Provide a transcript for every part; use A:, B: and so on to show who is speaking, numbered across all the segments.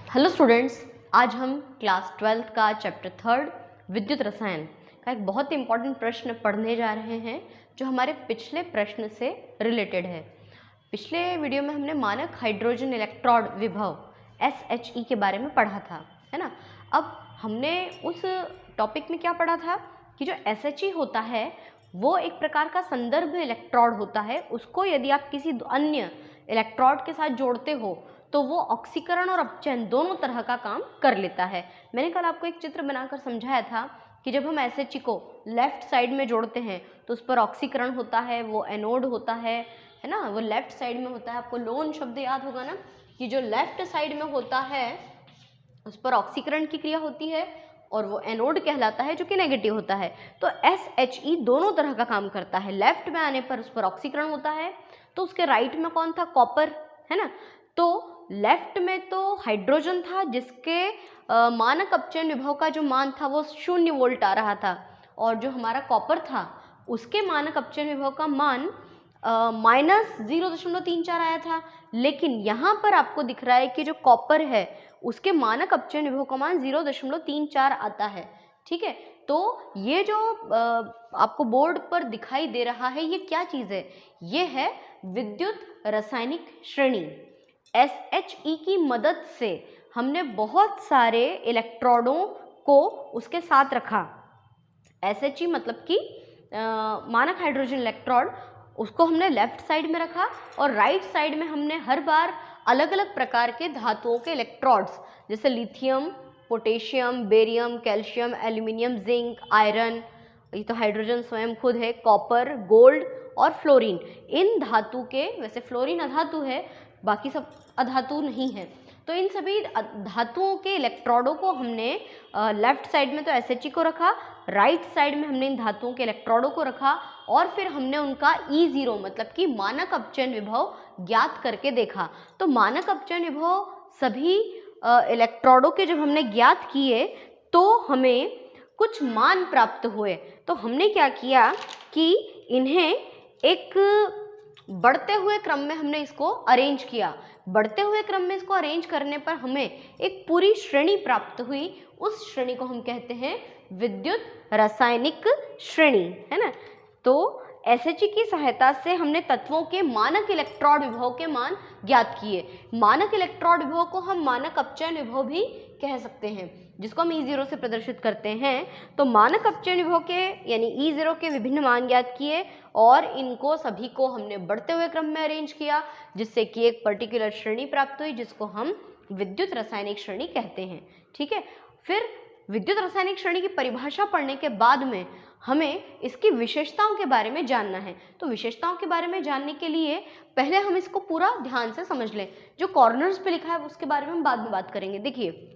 A: Hello students, आज हम class 12th का चैप्टर 3 विद्युत रसायन का एक बहुत ही इम्पॉर्टेंट प्रश्न पढ़ने जा रहे हैं जो हमारे पिछले प्रश्न से रिलेटेड है। पिछले वीडियो में हमने मानक हाइड्रोजन इलेक्ट्रोड विभव SHE के बारे में पढ़ा था, है ना। अब हमने उस टॉपिक में क्या पढ़ा था कि जो SHE होता है वो एक प्रकार का संदर्भ इलेक्ट्रोड होता है। उसको यदि आप किसी अन्य इलेक्ट्रोड के साथ जोड़ते हो तो वो ऑक्सीकरण और अपचयन दोनों तरह का काम कर लेता है। मैंने कल आपको एक चित्र बनाकर समझाया था कि जब हम SHE को लेफ्ट साइड में जोड़ते हैं तो उस पर ऑक्सीकरण होता है, वो एनोड होता है ना, वो लेफ्ट साइड में होता है। आपको लोन शब्द याद होगा ना कि जो लेफ्ट साइड में होता है उस पर ऑक्सीकरण की क्रिया होती है और वो एनोड कहलाता है जो कि नेगेटिव होता है। तो SHE दोनों तरह का काम करता है। लेफ्ट में आने पर उस पर ऑक्सीकरण होता है, तो उसके राइट में कौन था? कॉपर, है ना। तो लेफ्ट में तो हाइड्रोजन था जिसके मानक अपचयन विभव का जो मान था वो 0 वोल्ट आ रहा था, और जो हमारा कॉपर था उसके मानक अपचयन विभव का मान -0.34 आया था। लेकिन यहाँ पर आपको दिख रहा है कि जो कॉपर है उसके मानक अपचयन विभव का मान 0.34 आता है, ठीक है। तो ये जो आपको बोर्ड पर दिखाई दे रहा है ये क्या चीज़ है? ये है विद्युत रासायनिक श्रेणी। SHE की मदद से हमने बहुत सारे इलेक्ट्रोडों को उसके साथ रखा। SHE मतलब कि मानक हाइड्रोजन इलेक्ट्रोड, उसको हमने लेफ्ट साइड में रखा और राइट साइड में हमने हर बार अलग अलग प्रकार के धातुओं के इलेक्ट्रोड्स जैसे lithium, potassium, barium, calcium, aluminium, zinc, iron, ये तो हाइड्रोजन स्वयं खुद है, कॉपर, गोल्ड और फ्लोरीन, इन धातु के, वैसे फ्लोरीन अधातु है, बाकी सब अधातु नहीं है, तो इन सभी धातुओं के इलेक्ट्रोडों को हमने लेफ्ट साइड में तो SHE को रखा, राइट साइड में हमने इन धातुओं के इलेक्ट्रोडों को रखा और फिर हमने उनका E0 मतलब कि मानक अपचयन विभव ज्ञात करके देखा। तो मानक अपचयन विभव सभी इलेक्ट्रोडों के जब हमने ज्ञात किए तो हमें कुछ मान प्राप्त हुए। तो हमने क्या किया कि इन्हें एक बढ़ते हुए क्रम में हमने इसको अरेंज किया। बढ़ते हुए क्रम में इसको अरेंज करने पर हमें एक पूरी श्रेणी प्राप्त हुई। उस श्रेणी को हम कहते हैं विद्युत रासायनिक श्रेणी, है ना। तो SHE की सहायता से हमने तत्वों के मानक इलेक्ट्रोड विभव के मान ज्ञात किए। मानक इलेक्ट्रोड विभव को हम मानक अपचयन विभव भी कह सकते हैं, जिसको हम E0 से प्रदर्शित करते हैं। तो मानक अपचयन विभव के यानी E0 के विभिन्न मान ज्ञात किए और इनको सभी को हमने बढ़ते हुए क्रम में अरेंज किया, जिससे कि एक पर्टिकुलर श्रेणी प्राप्त हुई जिसको हम विद्युत रासायनिक श्रेणी कहते हैं, ठीक है। फिर विद्युत रासायनिक श्रेणी की परिभाषा पढ़ने के बाद में हमें इसकी विशेषताओं के बारे में जानना है। तो विशेषताओं के बारे में जानने के लिए पहले हम इसको पूरा ध्यान से समझ लें। जो कॉर्नर्स पे लिखा है उसके बारे में हम बाद में बात करेंगे। देखिए,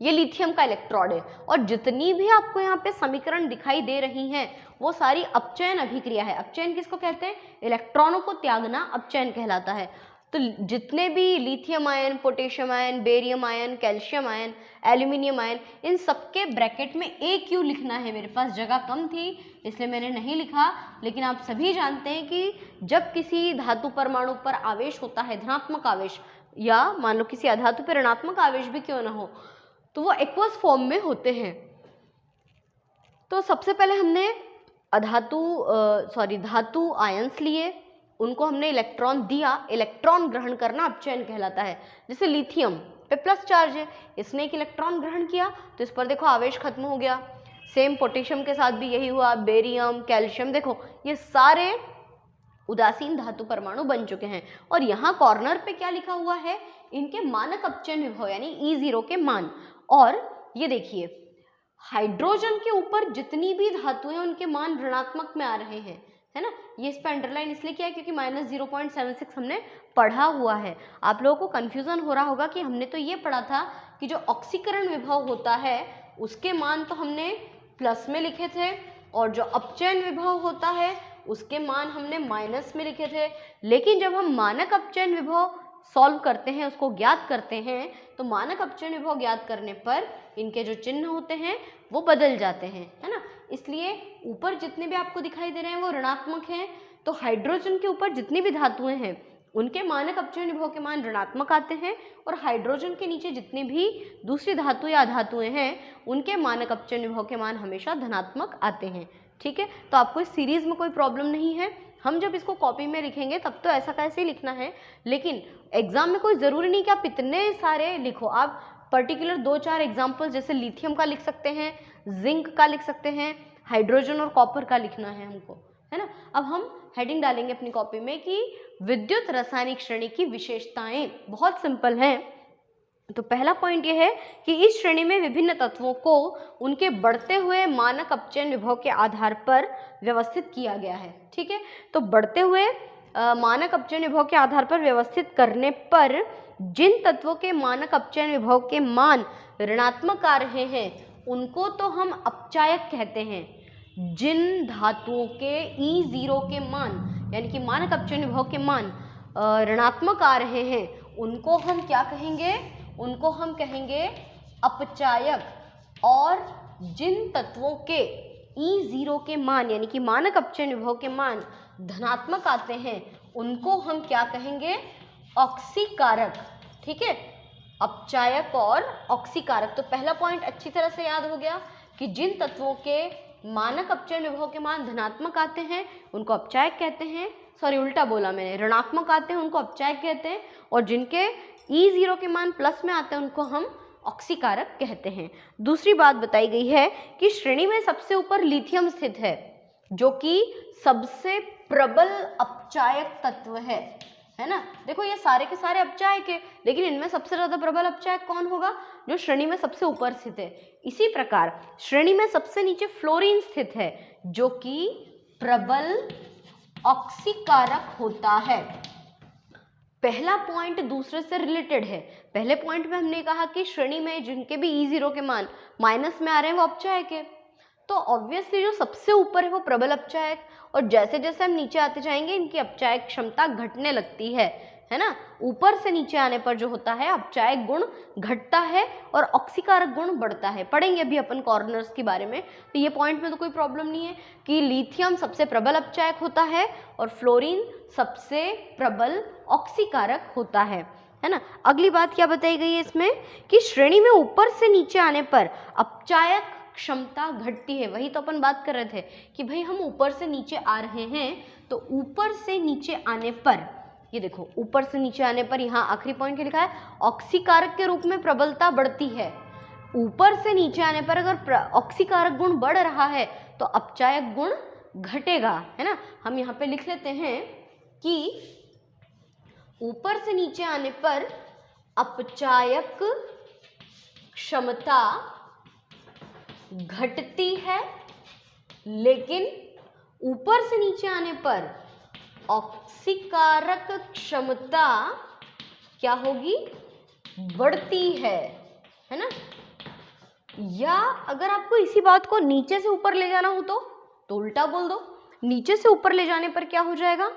A: ये लिथियम का इलेक्ट्रोड है और जितनी भी आपको यहाँ पे समीकरण दिखाई दे रही हैं वो सारी अपचयन अभिक्रिया है। अपचयन किसको कहते हैं? इलेक्ट्रॉनों को त्यागना अपचयन कहलाता है। तो जितने भी lithium ion, potassium ion, barium ion, calcium ion, aluminium ion, इन सबके ब्रैकेट में AQ लिखना है। मेरे पास जगह कम थी इसलिए मैंने नहीं लिखा, लेकिन आप सभी जानते हैं कि जब किसी धातु परमाणु पर आवेश होता है, धनात्मक आवेश, या मान लो किसी अधातु पर ऋणात्मक आवेश भी क्यों ना हो, तो वो एक्वस फॉर्म में होते हैं। तो सबसे पहले हमने धातु आयंस लिए, उनको हमने इलेक्ट्रॉन दिया। इलेक्ट्रॉन ग्रहण करना अपचयन कहलाता है। जैसे लिथियम पे प्लस चार्ज है, इसने एक इलेक्ट्रॉन ग्रहण किया तो इस पर देखो आवेश खत्म हो गया। सेम पोटेशियम के साथ भी यही हुआ, बेरियम, कैल्शियम, देखो ये सारे उदासीन धातु परमाणु बन चुके हैं। और यहाँ कॉर्नर पे क्या लिखा हुआ है? इनके मानक अपचयन विभव यानी E0 के मान। और ये देखिए, हाइड्रोजन के ऊपर जितनी भी धातुएं उनके मान ऋणात्मक में आ रहे हैं, है ना। ये इस पर अंडरलाइन इसलिए किया है क्योंकि -0.76 हमने पढ़ा हुआ है। आप लोगों को कंफ्यूजन हो रहा होगा कि हमने तो ये पढ़ा था कि जो ऑक्सीकरण विभव होता है उसके मान तो हमने प्लस में लिखे थे और जो अपचयन विभव होता है उसके मान हमने माइनस में लिखे थे। लेकिन जब हम मानक अपचयन विभव सॉल्व करते हैं, उसको ज्ञात करते हैं, तो मानक अपचयन विभव ज्ञात करने पर इनके जो चिन्ह होते हैं वो बदल जाते हैं, है ना। इसलिए ऊपर जितने भी आपको दिखाई दे रहे हैं वो ऋणात्मक हैं। तो हाइड्रोजन के ऊपर जितनी भी धातुएं हैं उनके मानक अपचयन विभव के मान ऋणात्मक आते हैं, और हाइड्रोजन के नीचे जितनी भी दूसरी धातु या अधातुएं हैं उनके मानक अपचयन विभव के मान हमेशा धनात्मक आते हैं। ठीक है, तो आपको इस सीरीज में कोई प्रॉब्लम नहीं है। हम जब इसको कॉपी में लिखेंगे तब तो ऐसा कैसे ही लिखना है, लेकिन एग्जाम में कोई ज़रूरी नहीं कि आप इतने सारे लिखो। आप पर्टिकुलर 2-4 एग्जाम्पल्स जैसे लिथियम का लिख सकते हैं, जिंक का लिख सकते हैं, हाइड्रोजन और कॉपर का लिखना है हमको, है ना। अब हम हेडिंग डालेंगे अपनी कॉपी में कि विद्युत रासायनिक श्रेणी की विशेषताएं। बहुत सिंपल हैं। तो पहला पॉइंट यह है कि इस श्रेणी में विभिन्न तत्वों को उनके बढ़ते हुए मानक अपचयन विभव के आधार पर व्यवस्थित किया गया है। ठीक है, तो बढ़ते हुए मानक अपचयन विभव के आधार पर व्यवस्थित करने पर जिन तत्वों के मानक अपचयन विभव के मान ऋणात्मक आ रहे हैं उनको तो हम अपचायक कहते हैं। जिन धातुओं के E0 के मान यानी कि मानक अपचयन विभव के मान ऋणात्मक आ रहे हैं उनको हम क्या कहेंगे, उनको हम कहेंगे अपचायक। और जिन तत्वों के E0 के मान यानी कि मानक अपचयन विभव के मान धनात्मक आते हैं उनको हम क्या कहेंगे, ऑक्सीकारक। ठीक है, अपचायक और ऑक्सीकारक। तो पहला पॉइंट अच्छी तरह से याद हो गया कि जिन तत्वों के मानक अपचयन विभव के मान धनात्मक आते हैं उनको अपचायक कहते हैं, सॉरी उल्टा बोला मैंने, ऋणात्मक आते हैं उनको अपचायक कहते हैं, और जिनके E0 के मान प्लस में आते हैं उनको हम ऑक्सीकारक कहते हैं। दूसरी बात बताई गई है कि श्रेणी में सबसे ऊपर लिथियम स्थित है जो कि सबसे प्रबल अपचायक तत्व है ना। देखो ये सारे के सारे अपचायक है, लेकिन इनमें सबसे ज्यादा प्रबल अपचायक कौन होगा, जो श्रेणी में सबसे ऊपर स्थित है। इसी प्रकार श्रेणी में सबसे नीचे फ्लोरीन स्थित है जो कि प्रबल ऑक्सीकारक होता है। पहला पॉइंट दूसरे से रिलेटेड है। पहले पॉइंट में हमने कहा कि श्रेणी में जिनके भी E0 के मान माइनस में आ रहे हैं वो अपचायक है, तो ऑब्वियसली जो सबसे ऊपर है वो प्रबल अपचायक, और जैसे जैसे हम नीचे आते जाएंगे इनकी अपचायक क्षमता घटने लगती है ना। ऊपर से नीचे आने पर जो होता है अपचायक गुण घटता है और ऑक्सीकारक गुण बढ़ता है। पढ़ेंगे अभी अपन कॉर्नर्स के बारे में, तो ये पॉइंट में तो कोई प्रॉब्लम नहीं है कि लिथियम सबसे प्रबल अपचायक होता है और फ्लोरीन सबसे प्रबल ऑक्सीकारक होता है ना। अगली बात क्या बताई गई है इसमें कि श्रेणी में ऊपर से नीचे आने पर अपचायक क्षमता घटती है। वही तो अपन बात कर रहे थे कि भाई हम ऊपर से नीचे आ रहे हैं, तो ऊपर से नीचे आने पर, ये देखो ऊपर से नीचे आने पर यहाँ आखिरी पॉइंट क्या लिखा है, ऑक्सीकारक के रूप में प्रबलता बढ़ती है। ऊपर से नीचे आने पर अगर ऑक्सीकारक गुण बढ़ रहा है तो अपचायक गुण घटेगा, है ना। हम यहाँ पे लिख लेते हैं कि ऊपर से नीचे आने पर अपचायक क्षमता घटती है, लेकिन ऊपर से नीचे आने पर ऑक्सीकारक क्षमता क्या होगी, बढ़ती है ना। या अगर आपको इसी बात को नीचे से ऊपर ले जाना हो तो उल्टा बोल दो। नीचे से ऊपर ले जाने पर क्या हो जाएगा,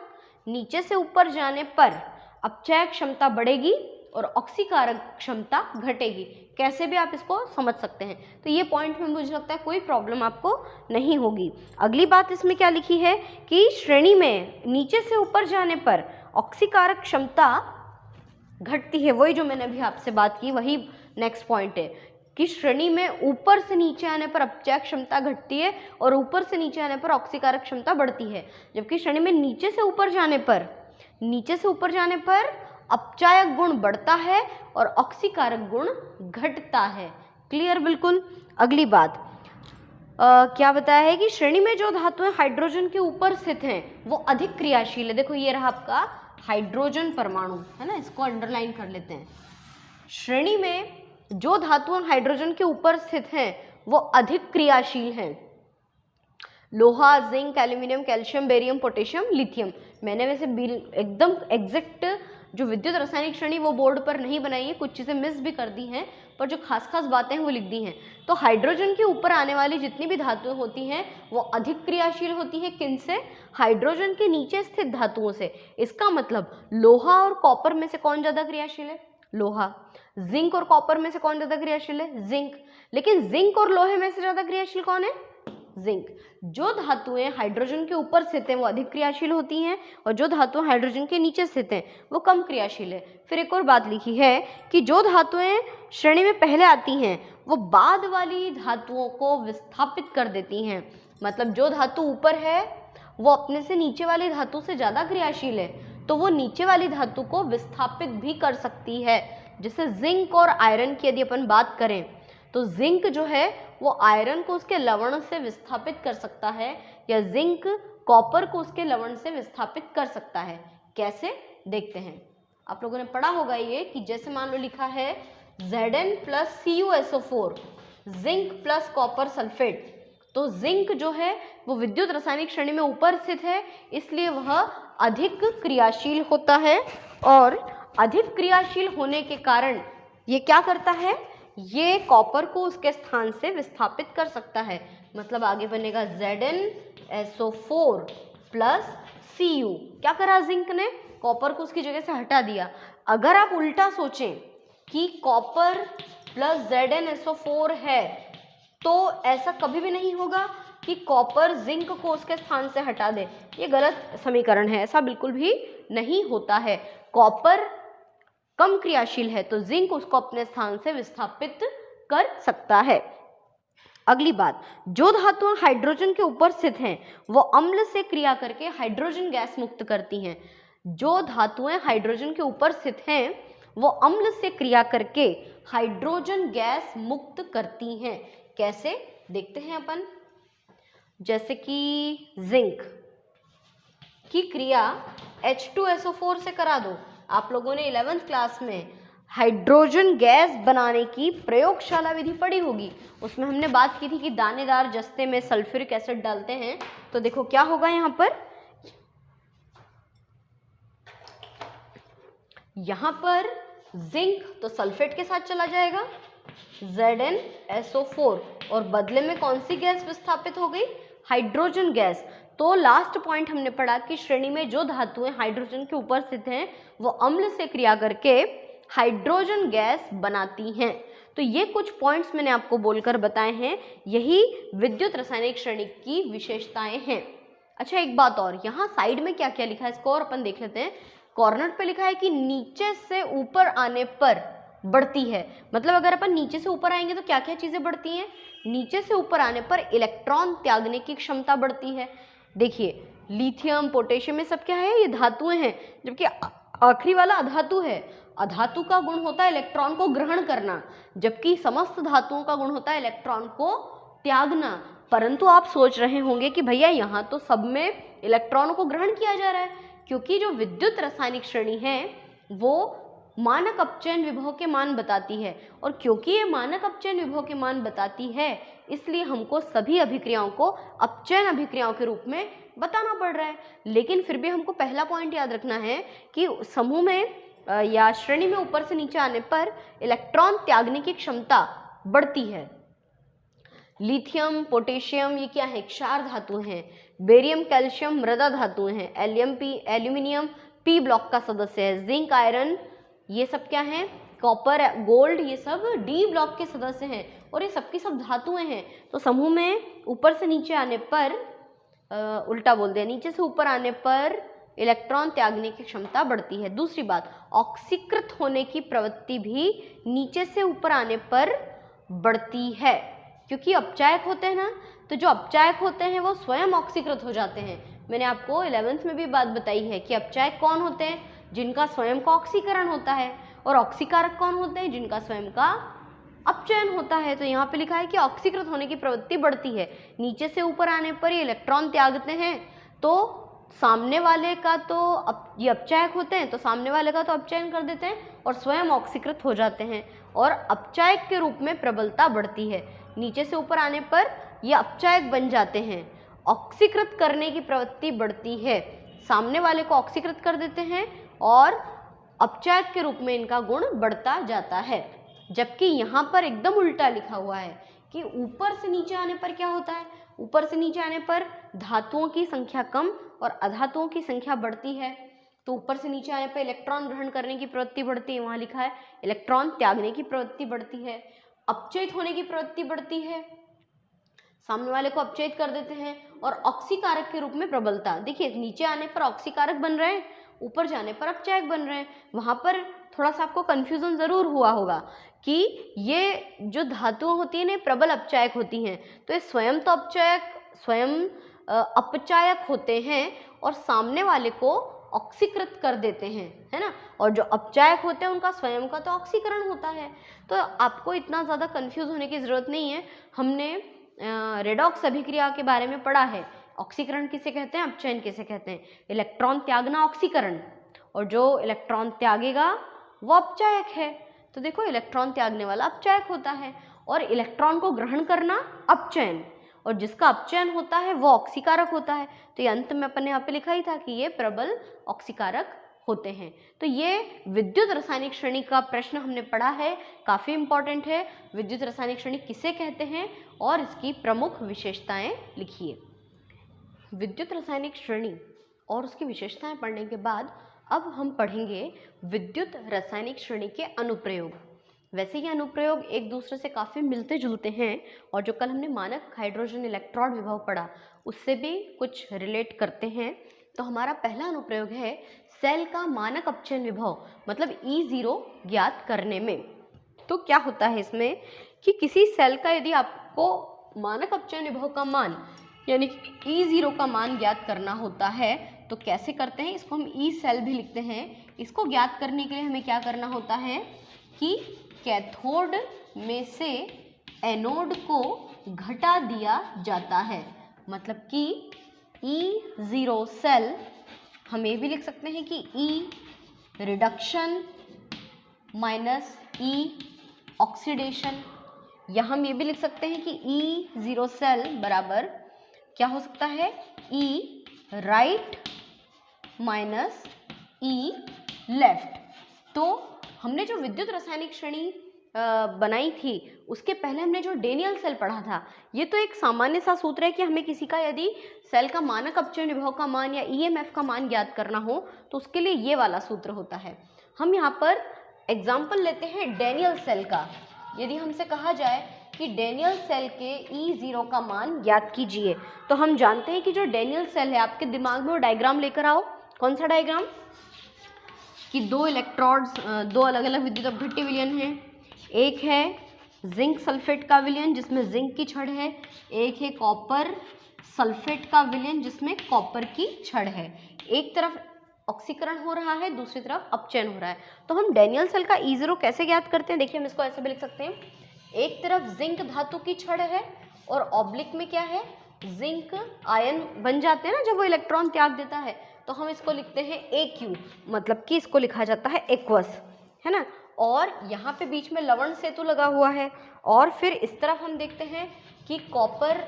A: नीचे से ऊपर जाने पर अपचायक क्षमता बढ़ेगी और ऑक्सीकारक क्षमता घटेगी। कैसे भी आप इसको समझ सकते हैं। तो ये पॉइंट में मुझे लगता है कोई प्रॉब्लम आपको नहीं होगी। अगली बात इसमें क्या लिखी है कि श्रेणी में नीचे से ऊपर जाने पर ऑक्सीकारक क्षमता घटती है। वही जो मैंने अभी आपसे बात की वही नेक्स्ट पॉइंट है कि श्रेणी में ऊपर से नीचे आने पर अपचायक क्षमता घटती है और ऊपर से नीचे आने पर ऑक्सीकारक क्षमता बढ़ती है, जबकि श्रेणी में नीचे से ऊपर जाने पर अपचायक गुण बढ़ता है और ऑक्सीकारक गुण घटता है। क्लियर बिल्कुल। अगली बात क्या बताया है कि श्रेणी में जो धातुएं हाइड्रोजन के ऊपर स्थित हैं वो अधिक क्रियाशील है। देखो ये रहा आपका हाइड्रोजन परमाणु, है ना, इसको अंडरलाइन कर लेते हैं। श्रेणी में जो धातुएं हाइड्रोजन के ऊपर स्थित हैं वो अधिक क्रियाशील हैं। लोहा, zinc, aluminium, calcium, barium, potassium, lithium. मैंने वैसे एकदम एग्जैक्ट जो विद्युत रासायनिक श्रेणी वो बोर्ड पर नहीं बनाई है, कुछ चीज़ें मिस भी कर दी हैं, पर जो खास बातें हैं वो लिख दी हैं। तो हाइड्रोजन के ऊपर आने वाली जितनी भी धातुएं होती हैं वो अधिक क्रियाशील होती है। किन से? हाइड्रोजन के नीचे स्थित धातुओं से। इसका मतलब लोहा और कॉपर में से कौन ज़्यादा क्रियाशील है? लोहा। जिंक और कॉपर में से कौन ज़्यादा क्रियाशील है? जिंक। लेकिन जिंक और लोहे में से ज़्यादा क्रियाशील कौन है? जिंक। जो धातुएं हाइड्रोजन के ऊपर स्थित हैं वो अधिक क्रियाशील होती हैं और जो धातुएं हाइड्रोजन के नीचे स्थित हैं वो कम क्रियाशील है। फिर एक और बात लिखी है कि जो धातुएं श्रेणी में पहले आती हैं वो बाद वाली धातुओं को विस्थापित कर देती हैं। मतलब जो धातु ऊपर है वो अपने से नीचे वाली धातु से ज़्यादा क्रियाशील है तो वो नीचे वाली धातु को विस्थापित भी कर सकती है। जैसे जिंक और आयरन की यदि अपन बात करें तो जिंक जो है वो आयरन को उसके लवण से विस्थापित कर सकता है या जिंक कॉपर को उसके लवण से विस्थापित कर सकता है। कैसे, देखते हैं। आप लोगों ने पढ़ा होगा ये कि जैसे मान लो लिखा है Zn plus CuSO4 zinc plus copper sulphate, तो जिंक जो है वो विद्युत रासायनिक श्रेणी में ऊपर स्थित है इसलिए वह अधिक क्रियाशील होता है और अधिक क्रियाशील होने के कारण ये क्या करता है, ये कॉपर को उसके स्थान से विस्थापित कर सकता है। मतलब आगे बनेगा ZnSO4 प्लस Cu। क्या करा जिंक ने, कॉपर को उसकी जगह से हटा दिया। अगर आप उल्टा सोचें कि कॉपर प्लस ZnSO4 है तो ऐसा कभी भी नहीं होगा कि कॉपर जिंक को उसके स्थान से हटा दे, ये गलत समीकरण है, ऐसा बिल्कुल भी नहीं होता है। कॉपर कम क्रियाशील है तो जिंक उसको अपने स्थान से विस्थापित कर सकता है। अगली बात, जो धातुएं हाइड्रोजन के ऊपर स्थित हैं वो अम्ल से क्रिया करके हाइड्रोजन गैस मुक्त करती हैं। जो धातुएं हाइड्रोजन के ऊपर स्थित हैं वो अम्ल से क्रिया करके हाइड्रोजन गैस मुक्त करती हैं। कैसे, देखते हैं अपन। जैसे कि जिंक की क्रिया H2SO4 से करा दो। आप लोगों ने 11th क्लास में हाइड्रोजन गैस बनाने की प्रयोगशाला विधि पढ़ी होगी, उसमें हमने बात की थी कि दानेदार जस्ते में सल्फ्यूरिक एसिड डालते हैं तो देखो क्या होगा, यहाँ पर जिंक तो सल्फेट के साथ चला जाएगा ZnSO4 और बदले में कौन सी गैस विस्थापित हो गई, हाइड्रोजन गैस। तो लास्ट पॉइंट हमने पढ़ा कि श्रेणी में जो धातुएं हाइड्रोजन के ऊपर स्थित हैं वो अम्ल से क्रिया करके हाइड्रोजन गैस बनाती हैं। तो ये कुछ पॉइंट्स मैंने आपको बोलकर बताए हैं, यही विद्युत रासायनिक श्रेणी की विशेषताएं हैं। अच्छा, एक बात और, यहाँ साइड में क्या क्या लिखा है इसको और अपन देख लेते हैं। कॉर्नर पे लिखा है कि नीचे से ऊपर आने पर बढ़ती है। मतलब अगर अपन नीचे से ऊपर आएंगे तो क्या क्या चीजें बढ़ती हैं, नीचे से ऊपर आने पर इलेक्ट्रॉन त्यागने की क्षमता बढ़ती है। देखिए लिथियम पोटेशियम ये सब क्या है, ये धातुएं हैं, जबकि आखिरी वाला अधातु है। अधातु का गुण होता है इलेक्ट्रॉन को ग्रहण करना, जबकि समस्त धातुओं का गुण होता है इलेक्ट्रॉन को त्यागना। परंतु आप सोच रहे होंगे कि भैया यहाँ तो सब में इलेक्ट्रॉनों को ग्रहण किया जा रहा है, क्योंकि जो विद्युत रासायनिक श्रेणी है वो मानक अपचयन विभव के मान बताती है, और क्योंकि ये मानक अपचयन विभव के मान बताती है इसलिए हमको सभी अभिक्रियाओं को अपचयन अभिक्रियाओं के रूप में बताना पड़ रहा है। लेकिन फिर भी हमको पहला पॉइंट याद रखना है कि समूह में या श्रेणी में ऊपर से नीचे आने पर इलेक्ट्रॉन त्यागने की क्षमता बढ़ती है। लिथियम पोटेशियम ये क्या है, क्षार धातु हैं। बेरियम कैल्शियम मृदा धातुएं हैं। एल्यूमिनियम पी ब्लॉक का सदस्य है। जिंक आयरन ये सब क्या हैं, कॉपर गोल्ड ये सब डी ब्लॉक के सदस्य हैं, और ये सबकी सब धातुएं हैं। तो समूह में ऊपर से नीचे आने पर उल्टा बोल दिया, नीचे से ऊपर आने पर इलेक्ट्रॉन त्यागने की क्षमता बढ़ती है। दूसरी बात, ऑक्सीकृत होने की प्रवृत्ति भी नीचे से ऊपर आने पर बढ़ती है, क्योंकि अपचायक होते हैं ना, तो जो अपचायक होते हैं वो स्वयं ऑक्सीकृत हो जाते हैं। मैंने आपको 11th में भी बात बताई है कि अपचायक कौन होते हैं, जिनका स्वयं का ऑक्सीकरण होता है, और ऑक्सीकारक कौन होते हैं, जिनका स्वयं का अपचयन होता है। तो यहाँ पे लिखा है कि ऑक्सीकृत होने की प्रवृत्ति बढ़ती है, नीचे से ऊपर आने पर ये इलेक्ट्रॉन त्यागते हैं, तो सामने वाले का तो ये अपचायक होते हैं तो सामने वाले का तो अपचयन कर देते हैं और स्वयं ऑक्सीकृत हो जाते हैं, और अपचायक के रूप में प्रबलता बढ़ती है। नीचे से ऊपर आने पर ये अपचायक बन जाते हैं, ऑक्सीकृत करने की प्रवृत्ति बढ़ती है, सामने वाले को ऑक्सीकृत कर देते हैं और अपचायक के रूप में इनका गुण बढ़ता जाता है। जबकि यहाँ पर एकदम उल्टा लिखा हुआ है कि ऊपर से नीचे आने पर क्या होता है, ऊपर से नीचे आने पर धातुओं की संख्या कम और अधातुओं की संख्या बढ़ती है। तो ऊपर से नीचे आने पर इलेक्ट्रॉन ग्रहण करने की प्रवृत्ति बढ़ती है, वहाँ लिखा है इलेक्ट्रॉन त्यागने की प्रवृत्ति बढ़ती है, अपचयित होने की प्रवृत्ति बढ़ती है, सामने वाले को अपचयित कर देते हैं। और ऑक्सीकारक के रूप में प्रबलता, देखिए नीचे आने पर ऑक्सीकारक बन रहे हैं, ऊपर जाने पर अपचायक बन रहे हैं। वहाँ पर थोड़ा सा आपको कन्फ्यूजन ज़रूर हुआ होगा कि ये जो धातुएं होती हैं ना प्रबल अपचायक होती हैं, तो ये स्वयं तो स्वयं अपचायक होते हैं और सामने वाले को ऑक्सीकृत कर देते हैं, है ना। और जो अपचायक होते हैं उनका स्वयं का तो ऑक्सीकरण होता है। तो आपको इतना ज़्यादा कंफ्यूज होने की ज़रूरत नहीं है। हमने रेडॉक्स अभिक्रिया के बारे में पढ़ा है। ऑक्सीकरण किसे कहते हैं, अपचयन किसे कहते हैं। इलेक्ट्रॉन त्यागना ऑक्सीकरण, और जो इलेक्ट्रॉन त्यागेगा वो अपचायक है। तो देखो इलेक्ट्रॉन त्यागने वाला अपचायक होता है, और इलेक्ट्रॉन को ग्रहण करना अपचयन, और जिसका अपचयन होता है वो ऑक्सीकारक होता है। तो ये अंत में अपन ने यहाँ पे लिखा ही था कि ये प्रबल ऑक्सीकारक होते हैं। तो ये विद्युत रासायनिक श्रेणी का प्रश्न हमने पढ़ा है, काफ़ी इंपॉर्टेंट है। विद्युत रासायनिक श्रेणी किसे कहते हैं और इसकी प्रमुख विशेषताएं लिखिए। विद्युत रासायनिक श्रेणी और उसकी विशेषताएं पढ़ने के बाद अब हम पढ़ेंगे विद्युत रासायनिक श्रेणी के अनुप्रयोग। वैसे ये अनुप्रयोग एक दूसरे से काफ़ी मिलते जुलते हैं, और जो कल हमने मानक हाइड्रोजन इलेक्ट्रोड विभव पढ़ा उससे भी कुछ रिलेट करते हैं। तो हमारा पहला अनुप्रयोग है सेल का मानक अपचयन विभव, मतलब E0 ज्ञात करने में। तो क्या होता है इसमें कि किसी सेल का यदि आपको मानक अपचयन विभव का मान यानी कि E0 का मान ज्ञात करना होता है तो कैसे करते हैं, इसको हम E सेल भी लिखते हैं। इसको ज्ञात करने के लिए हमें क्या करना होता है कि कैथोड में से एनोड को घटा दिया जाता है, मतलब कि E0 सेल हम ये भी लिख सकते हैं कि E reduction minus E oxidation, या हम ये भी लिख सकते हैं कि E0 सेल बराबर क्या हो सकता है, E right minus E left. तो हमने जो विद्युत रासायनिक श्रेणी बनाई थी उसके पहले हमने जो डेनियल सेल पढ़ा था, ये तो एक सामान्य सा सूत्र है कि हमें किसी का यदि सेल का मानक अपचयन विभव का मान या EMF का मान ज्ञात करना हो तो उसके लिए ये वाला सूत्र होता है। हम यहाँ पर एग्जाम्पल लेते हैं डेनियल सेल का। यदि हमसे कहा जाए कि डेनियल सेल के E0 का मान ज्ञात कीजिए, तो हम जानते हैं कि जो डेनियल सेल है, आपके दिमाग में वो डायग्राम लेकर आओ। कौन सा डायग्राम, कि दो इलेक्ट्रोड्स, दो अलग अलग विद्युत अपघट्य विलयन हैं। एक है जिंक सल्फेट का विलयन जिसमें जिंक की छड़ है, एक है कॉपर सल्फेट का विलयन जिसमें कॉपर की छड़ है। एक तरफ ऑक्सीकरण हो रहा है, दूसरी तरफ अपचयन हो रहा है। तो हम डेनियल सेल का E0 कैसे ज्ञात करते हैं, देखिए हम इसको ऐसे भी लिख सकते हैं। एक तरफ जिंक धातु की छड़ है और ऑब्लिक में क्या है, जिंक आयन बन जाते हैं ना जब वो इलेक्ट्रॉन त्याग देता है, तो हम इसको लिखते हैं AQ, मतलब कि इसको लिखा जाता है एक्वस, है ना। और यहाँ पे बीच में लवण सेतु लगा हुआ है, और फिर इस तरफ हम देखते हैं कि कॉपर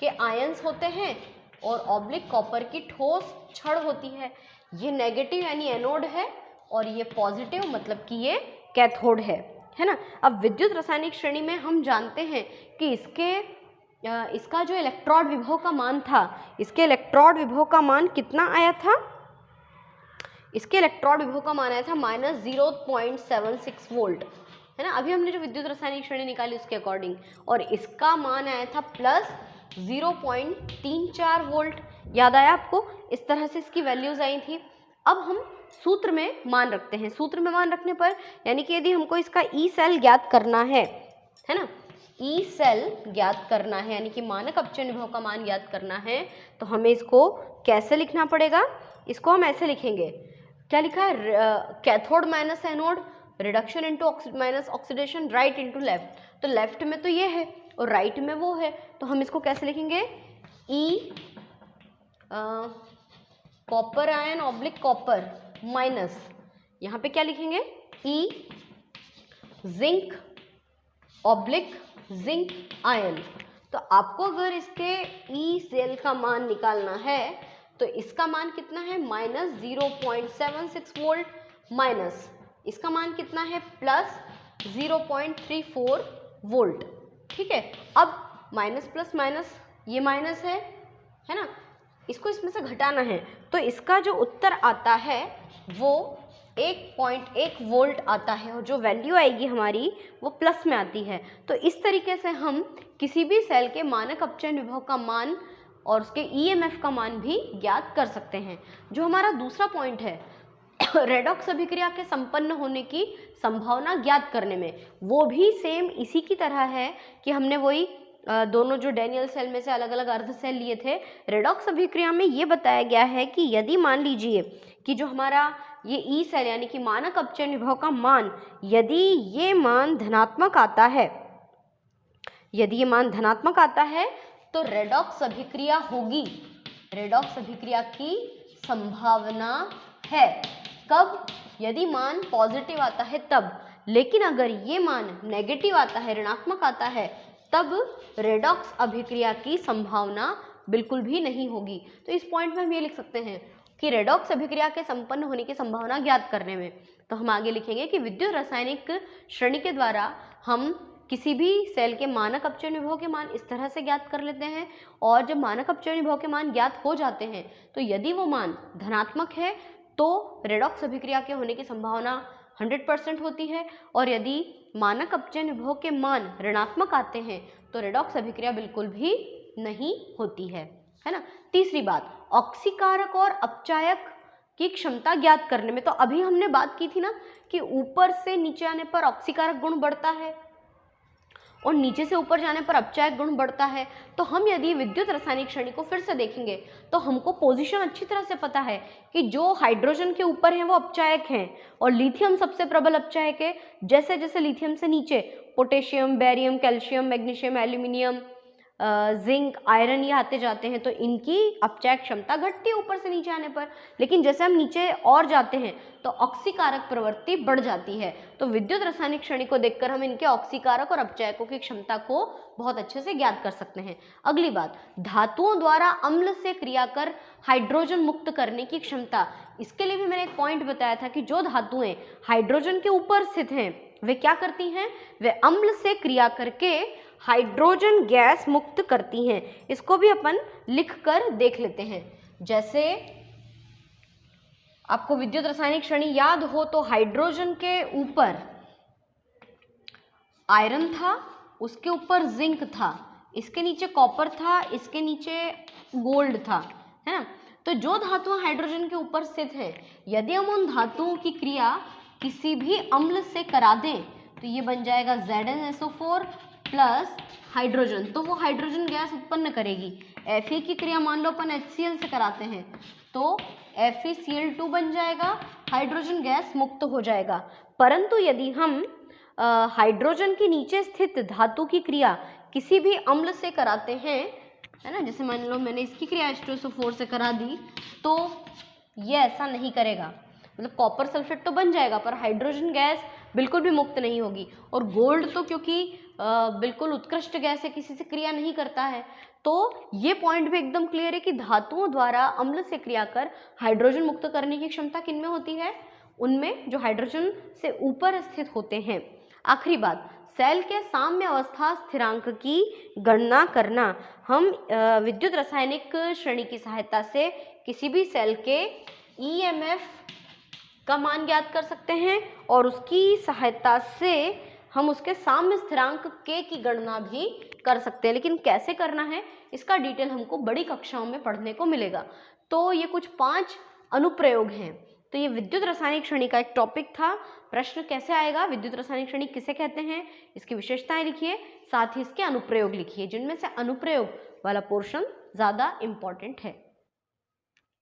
A: के आयंस होते हैं और ऑब्लिक कॉपर की ठोस छड़ होती है। ये नेगेटिव यानी एनोड है और ये पॉजिटिव मतलब कि ये कैथोड है ना। अब विद्युत रासायनिक श्रेणी में हम जानते हैं कि इसका जो इलेक्ट्रोड विभव का मान था, इसके इलेक्ट्रोड विभव का मान कितना आया था, इसके इलेक्ट्रोड विभव का मान आया था -0.76 वोल्ट, है ना। अभी हमने जो विद्युत रासायनिक श्रेणी निकाली उसके अकॉर्डिंग, और इसका मान आया था +0.34 वोल्ट। याद आया आपको, इस तरह से इसकी वैल्यूज आई थी। अब हम सूत्र में मान रखते हैं। सूत्र में मान रखने पर यानी कि यदि हमको इसका E सेल ज्ञात करना है ना, E सेल ज्ञात करना है यानी कि मानक अपचयन विभव का मान ज्ञात करना है, तो हमें इसको कैसे लिखना पड़ेगा, इसको हम ऐसे लिखेंगे। क्या लिखा है, cathode minus anode, reduction into minus oxidation, right into left. तो लेफ्ट में तो ये है और राइट में वो है, तो हम इसको कैसे लिखेंगे, E copper ion oblique copper minus, यहाँ पे क्या लिखेंगे, E zinc oblique zinc ion. तो आपको अगर इसके E सेल का मान निकालना है तो इसका मान कितना है, -0.76 वोल्ट, माइनस इसका मान कितना है, +0.34 वोल्ट। ठीक है, अब माइनस प्लस माइनस, ये माइनस है ना, इसको इसमें से घटाना है, तो इसका जो उत्तर आता है वो 1.1 वोल्ट आता है, और जो वैल्यू आएगी हमारी वो प्लस में आती है। तो इस तरीके से हम किसी भी सेल के मानक अपचयन विभव का मान और उसके ईएमएफ का मान भी ज्ञात कर सकते हैं। जो हमारा दूसरा पॉइंट है रेडॉक्स अभिक्रिया के संपन्न होने की संभावना ज्ञात करने में, वो भी सेम इसी की तरह है कि हमने वही दोनों जो डैनियल सेल में से अलग अलग अर्ध सेल लिए थे। रेडॉक्स अभिक्रिया में ये बताया गया है कि यदि मान लीजिए कि जो हमारा ये ई सेल यानी कि मानक अपचयन विभव का मान, यदि ये मान धनात्मक आता है, यदि ये मान धनात्मक आता है तो रेडॉक्स अभिक्रिया होगी, रेडॉक्स अभिक्रिया की संभावना है। कब? यदि मान पॉजिटिव आता है तब। लेकिन अगर ये मान नेगेटिव आता है, ऋणात्मक आता है, तब रेडॉक्स अभिक्रिया की संभावना बिल्कुल भी नहीं होगी। तो इस पॉइंट में हम ये लिख सकते हैं कि रेडॉक्स अभिक्रिया के संपन्न होने की संभावना ज्ञात करने में, तो हम आगे लिखेंगे कि विद्युत रासायनिक श्रेणी के द्वारा हम किसी भी सेल के मानक अपचयन विभव के मान इस तरह से ज्ञात कर लेते हैं, और जब मानक अपचयन विभव के मान ज्ञात हो जाते हैं तो यदि वो मान धनात्मक है तो रेडॉक्स अभिक्रिया के होने की संभावना 100% होती है, और यदि मानक अपचयन विभव के मान ऋणात्मक आते हैं तो रेडॉक्स अभिक्रिया बिल्कुल भी नहीं होती है ना। तीसरी बात, ऑक्सीकारक और अपचायक की क्षमता ज्ञात करने में, तो अभी हमने बात की थी ना कि ऊपर से नीचे आने पर ऑक्सीकारक गुण बढ़ता है और नीचे से ऊपर जाने पर अपचायक गुण बढ़ता है। तो हम यदि विद्युत रासायनिक श्रेणी को फिर से देखेंगे तो हमको पोजीशन अच्छी तरह से पता है कि जो हाइड्रोजन के ऊपर हैं वो अपचायक हैं और लिथियम सबसे प्रबल अपचायक है। जैसे जैसे लिथियम से नीचे potassium, barium, calcium, magnesium, aluminium, zinc, iron ये आते जाते हैं तो इनकी अपचायक क्षमता घटती है ऊपर से नीचे आने पर। लेकिन जैसे हम नीचे और जाते हैं तो ऑक्सीकारक प्रवृत्ति बढ़ जाती है। तो विद्युत रासायनिक श्रेणी को देखकर हम इनके ऑक्सीकारक और अपचायकों की क्षमता को बहुत अच्छे से ज्ञात कर सकते हैं। अगली बात, धातुओं द्वारा अम्ल से क्रिया कर हाइड्रोजन मुक्त करने की क्षमता। इसके लिए भी मैंने एक पॉइंट बताया था कि जो धातुएं हाइड्रोजन के ऊपर स्थित हैं वे क्या करती हैं, वे अम्ल से क्रिया करके हाइड्रोजन गैस मुक्त करती हैं। इसको भी अपन लिख कर देख लेते हैं। जैसे आपको विद्युत रासायनिक श्रेणी याद हो तो हाइड्रोजन के ऊपर आयरन था, उसके ऊपर जिंक था, इसके नीचे कॉपर था, इसके नीचे गोल्ड था, है ना। तो जो धातुएं हाइड्रोजन के ऊपर स्थित हैं, यदि हम उन धातुओं की क्रिया किसी भी अम्ल से करा दें तो ये बन जाएगा ZnSO4 प्लस हाइड्रोजन, तो वो हाइड्रोजन गैस उत्पन्न करेगी। Fe की क्रिया मान लो अपन HCl से कराते हैं तो FeCl2 बन जाएगा, हाइड्रोजन गैस मुक्त हो जाएगा। परंतु यदि हम हाइड्रोजन के नीचे स्थित धातु की क्रिया किसी भी अम्ल से कराते हैं, है ना, जैसे मान लो मैंने इसकी क्रिया H2SO4 से करा दी तो ये ऐसा नहीं करेगा, मतलब कॉपर सल्फेट तो बन जाएगा पर हाइड्रोजन गैस बिल्कुल भी मुक्त नहीं होगी। और गोल्ड तो क्योंकि बिल्कुल उत्कृष्ट गैस है, किसी से क्रिया नहीं करता है। तो ये पॉइंट भी एकदम क्लियर है कि धातुओं द्वारा अम्ल से क्रिया कर हाइड्रोजन मुक्त करने की क्षमता किनमें होती है, उनमें जो हाइड्रोजन से ऊपर स्थित होते हैं। आखिरी बात, सेल के साम्य अवस्था स्थिरांक की गणना करना। हम विद्युत रासायनिक श्रेणी की सहायता से किसी भी सेल के ईएमएफ का मान ज्ञात कर सकते हैं और उसकी सहायता से हम उसके साम्य स्थिरांक k की गणना भी कर सकते हैं। लेकिन कैसे करना है इसका डिटेल हमको बड़ी कक्षाओं में पढ़ने को मिलेगा। तो ये कुछ 5 अनुप्रयोग हैं। तो ये विद्युत रासायनिक श्रेणी का एक टॉपिक था। प्रश्न कैसे आएगा, विद्युत रासायनिक श्रेणी किसे कहते हैं, इसकी विशेषताएं लिखिए, साथ ही इसके अनुप्रयोग लिखिए, जिनमें से अनुप्रयोग वाला पोर्शन ज़्यादा इम्पॉर्टेंट है।